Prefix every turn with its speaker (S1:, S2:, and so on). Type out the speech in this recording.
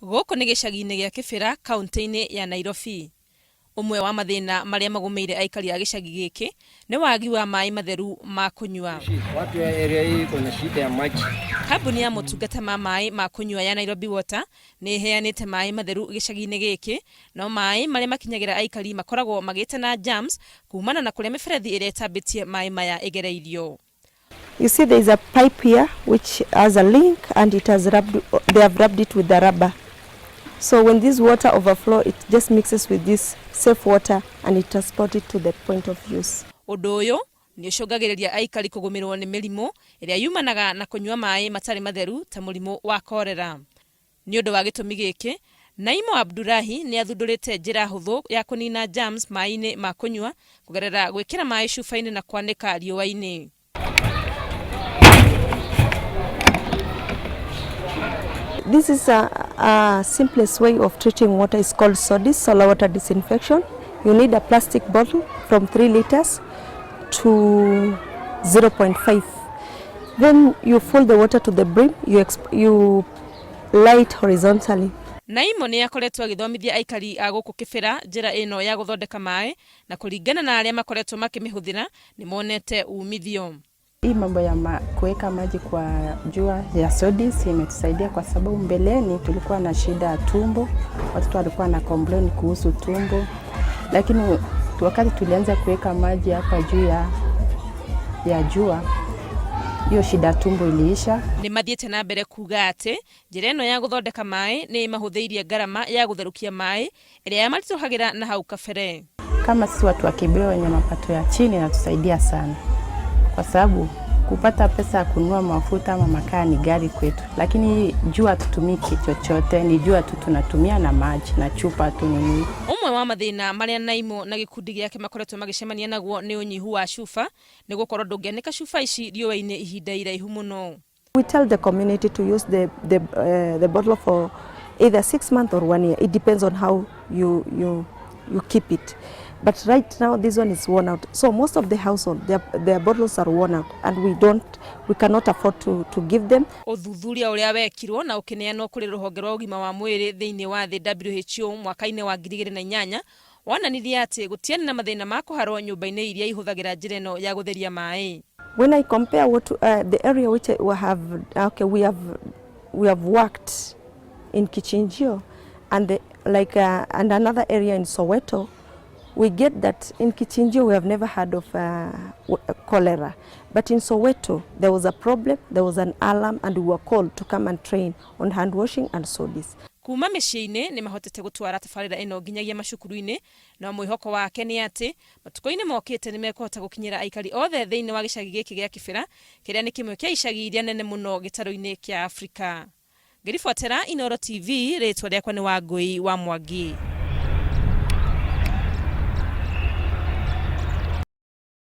S1: Guku ni gicagi-ini gia Kibera kaunti-ini ya Nairobi. Umwe wa mathina maria magumeire aikari a gicagi giki ni wagi wa maai matheru ma kunyua.
S2: Watu ya area hii kuna shida ya maji.
S1: Kambuni ya motungata ma maai ma kunyua ya Nairobi Water ni heanite maai matheru gicagi-ini giki, no maai maria makinyagira aikari makoragwo magite na germs kumana na kuria miberethi iria itambitie maai maya igereirio.
S3: You see there is a pipe here which has a link and it has they have rubbed it with the rubber. So when this water overflow, it just mixes with this safe water and it transports it to the point of use.
S1: Undu uyu ni ucungagiriria aikari kugumirwo ni mirimu iria yuumanaga na kunyua maai matari matheru ta murimu wa kwaga. Ni undu wa gitumi giki, Naimo Abdulahi ni athundurite njira huthu ya kunina germs maai-ini ma kunyua kugerera gwikira maai cuba-ini na kwanika riua-iini.
S3: This is a simplest way of treating water. Is called SODIS, solar water disinfection. You need a plastic bottle from 3 liters to 0.5. Then you fill the water to the brim. You light horizontally.
S1: Naimo ni akoretwo agithomithia aikari a guku Kibera njira ino ya guthondeka maai na kuringana na aria makoretwo makimihuthira ni monete umithio.
S4: Hii mambo ya kuweka maji kwa jua ya SODIS imetusaidia kwa sababu mbeleni tulikuwa na shida ya tumbo, watoto walikuwa na complain kuhusu tumbo, lakini wakati tulianza kuweka maji hapa juu ya jua, hiyo shida tumbo iliisha.
S1: Ni mathiete na mbere kuga ati njira ino ya guthondeka maai ni mahutheirie garama ya gutherukia maai iria yamarituhagira na hau kabere.
S4: Kama sisi watu wa Kibera wenye mapato ya chini inatusaidia sana, kwa sababu kupata pesa ya kununua mafuta ama makaa ni gari kwetu, lakini jua tutumiki chochote, ni jua tu tunatumia na maji na chupa tu nini.
S1: Umwe wa mathina maria Naimo na gikundi giake makoretwo magicemania naguo ni unyihu wa cuba, ni gukorwo ndungianika cuba ici riua-ini ihinda iraihu muno.
S3: We tell the community to use the bottle for either 6 months or 1 year. It depends on how you keep it. But right now this one is worn out. So most of the household, their bottles are worn out and we cannot afford to give them.
S1: Uthuthuria uria wekirwo na ukineanwo kuri ruhonge rwa ugima wa mwiri thiini wa thi WHO mwaka-ini wa 2008 wonanirie ati gutiani na mathina ma kuharwo nyumba-ini iria ihuthagira njira ino ya gutheria maai.
S3: When I compare what the area which we have worked in Kichinjio and and another area in Soweto, we get that in Kichinjio we have never heard of cholera, but in Soweto there was a problem, there was an alarm and we were called to come and train on hand washing and SODIS.
S1: Kuma micii-ini ni mahotete gutwara tabarira ino nginyagia macukuru-ini, na mwihoko wake ni ati matuko-ini mokite ni mekuhota gukinyira aikari othe thiini wa gicagi giki gia Kibera kiria ni kimwe kia icagi iria nene muno gitaro-ini kia Afrika. Ngirifuatira Inooro TV, ritwa riakwa ni Wangui wa Mwangi.